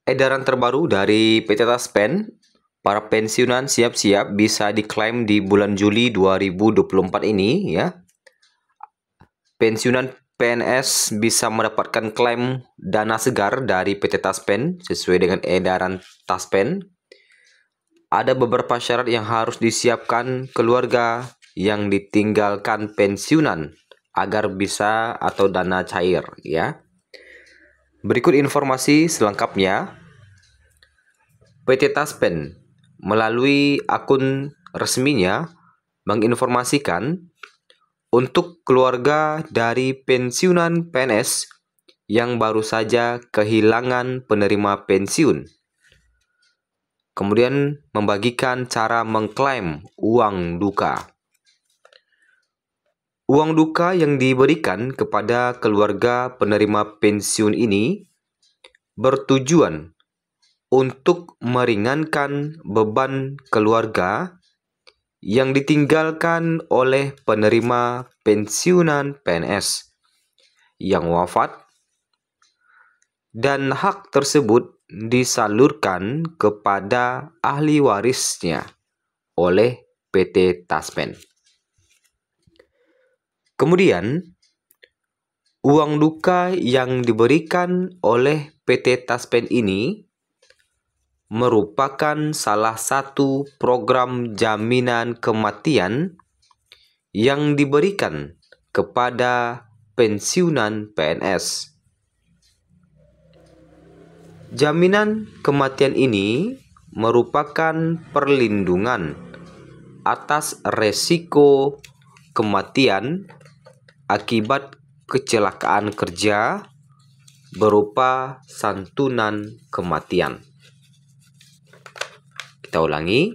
Edaran terbaru dari PT Taspen, para pensiunan siap-siap bisa diklaim di bulan Juli 2024 ini ya. Pensiunan PNS bisa mendapatkan klaim dana segar dari PT Taspen sesuai dengan edaran Taspen. Ada beberapa syarat yang harus disiapkan keluarga yang ditinggalkan pensiunan agar bisa atau dana cair ya. Berikut informasi selengkapnya. PT Taspen melalui akun resminya menginformasikan untuk keluarga dari pensiunan PNS yang baru saja kehilangan penerima pensiun. Kemudian membagikan cara mengklaim uang duka. Uang duka yang diberikan kepada keluarga penerima pensiun ini bertujuan untuk meringankan beban keluarga yang ditinggalkan oleh penerima pensiunan PNS yang wafat, dan hak tersebut disalurkan kepada ahli warisnya oleh PT Taspen. Kemudian, uang duka yang diberikan oleh PT Taspen ini merupakan salah satu program jaminan kematian yang diberikan kepada pensiunan PNS. Jaminan kematian ini merupakan perlindungan atas resiko kematian akibat kecelakaan kerja berupa santunan kematian. Kita ulangi,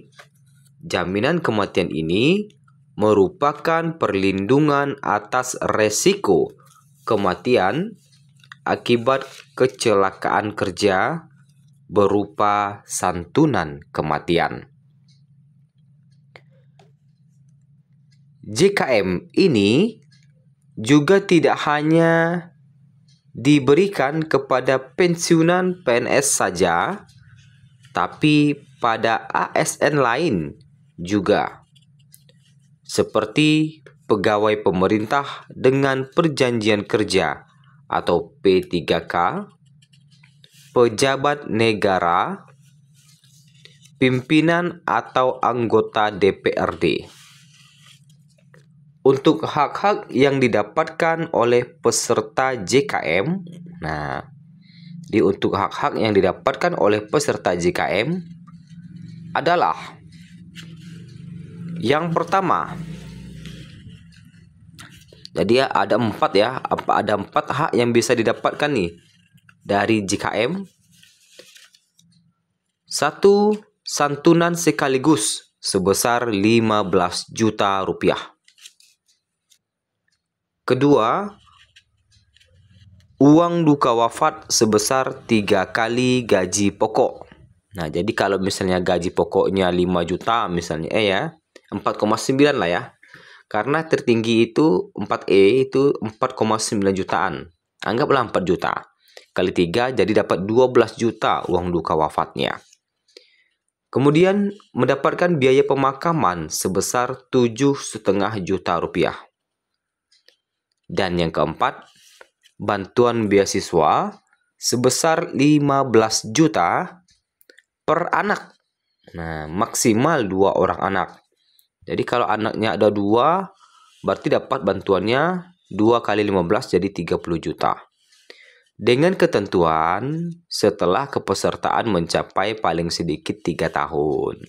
jaminan kematian ini merupakan perlindungan atas resiko kematian akibat kecelakaan kerja berupa santunan kematian. JKM ini juga tidak hanya diberikan kepada pensiunan PNS saja, tapi pada ASN lain juga, seperti pegawai pemerintah dengan perjanjian kerja atau P3K, pejabat negara, pimpinan atau anggota DPRD. Untuk hak-hak yang didapatkan oleh peserta JKM, untuk hak-hak yang didapatkan oleh peserta JKM adalah yang pertama. Jadi ada 4 ya, ada 4 hak yang bisa didapatkan nih dari JKM. 1. Santunan sekaligus sebesar 15 juta rupiah. Kedua, uang duka wafat sebesar 3 kali gaji pokok. Nah, jadi kalau misalnya gaji pokoknya 5 juta misalnya 4,9 lah ya. Karena tertinggi itu 4E itu 4,9 jutaan. Anggaplah 4 juta. Kali 3 jadi dapat 12 juta uang duka wafatnya. Kemudian mendapatkan biaya pemakaman sebesar 7,5 juta rupiah. Dan yang keempat, bantuan beasiswa sebesar 15 juta per anak. Nah, maksimal 2 orang anak. Jadi kalau anaknya ada 2, berarti dapat bantuannya 2 kali 15 jadi 30 juta. Dengan ketentuan setelah kepesertaan mencapai paling sedikit 3 tahun.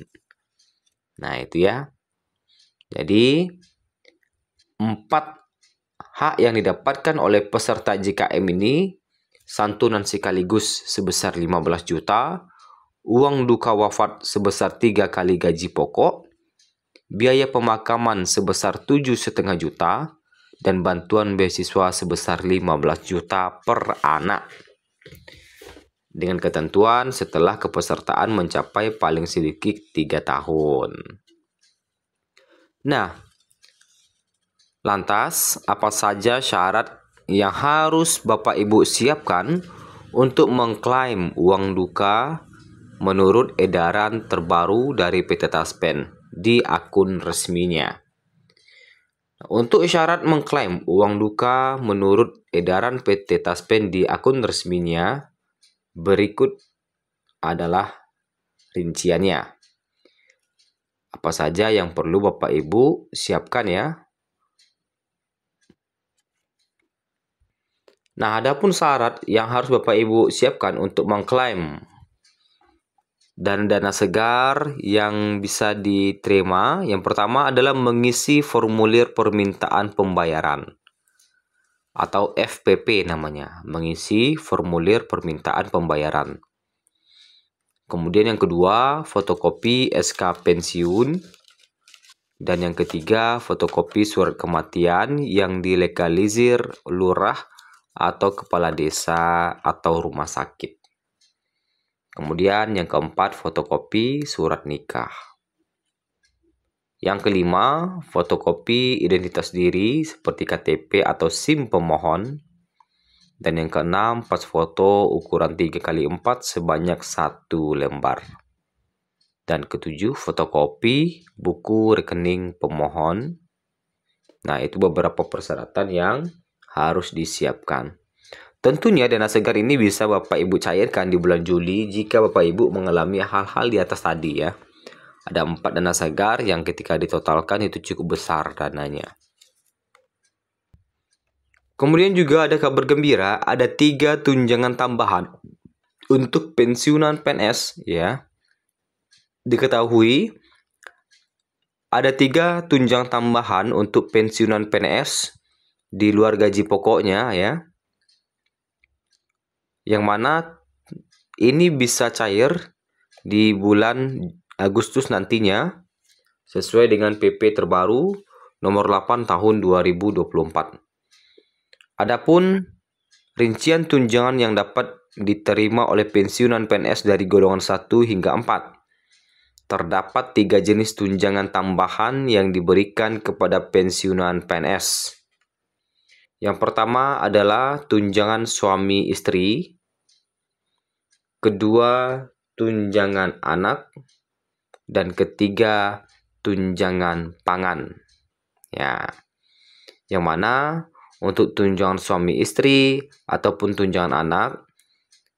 Nah, itu ya. Jadi 4 hak yang didapatkan oleh peserta JKM ini: santunan sekaligus sebesar 15 juta, uang duka wafat sebesar 3 kali gaji pokok, biaya pemakaman sebesar 7,5 juta, dan bantuan beasiswa sebesar 15 juta per anak. Dengan ketentuan setelah kepesertaan mencapai paling sedikit 3 tahun. Nah, lantas apa saja syarat yang harus Bapak Ibu siapkan untuk mengklaim uang duka menurut edaran terbaru dari PT Taspen di akun resminya. Untuk syarat mengklaim uang duka menurut edaran PT Taspen di akun resminya, berikut adalah rinciannya. Apa saja yang perlu Bapak Ibu siapkan ya. Nah, adapun syarat yang harus Bapak Ibu siapkan untuk mengklaim dana segar yang bisa diterima, yang pertama adalah mengisi formulir permintaan pembayaran atau FPP namanya, mengisi formulir permintaan pembayaran. Kemudian yang kedua, fotokopi SK pensiun, dan yang ketiga, fotokopi surat kematian yang dilegalisir lurah atau kepala desa atau rumah sakit. Kemudian yang keempat, fotokopi surat nikah. Yang kelima, fotokopi identitas diri seperti KTP atau SIM pemohon. Dan yang keenam, pas foto ukuran 3x4 sebanyak 1 lembar. Dan ketujuh, fotokopi buku rekening pemohon. Nah, itu beberapa persyaratan yang harus disiapkan. Tentunya dana segar ini bisa Bapak Ibu cairkan di bulan Juli jika Bapak Ibu mengalami hal-hal di atas tadi ya. Ada 4 dana segar yang ketika ditotalkan itu cukup besar dananya. Kemudian juga ada kabar gembira, ada 3 tunjangan tambahan untuk pensiunan PNS ya. Diketahui ada 3 tunjangan tambahan untuk pensiunan PNS di luar gaji pokoknya ya. Yang mana ini bisa cair di bulan Agustus nantinya sesuai dengan PP terbaru nomor 8 tahun 2024. Adapun rincian tunjangan yang dapat diterima oleh pensiunan PNS dari golongan 1 hingga 4. Terdapat 3 jenis tunjangan tambahan yang diberikan kepada pensiunan PNS. Yang pertama adalah tunjangan suami istri, kedua tunjangan anak, dan ketiga tunjangan pangan. Ya. Yang mana untuk tunjangan suami istri ataupun tunjangan anak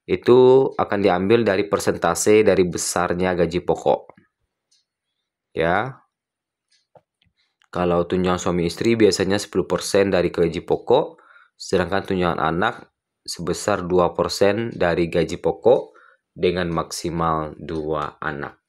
itu akan diambil dari persentase dari besarnya gaji pokok. Ya. Kalau tunjangan suami istri biasanya 10% dari gaji pokok, sedangkan tunjangan anak sebesar 2% dari gaji pokok dengan maksimal 2 anak.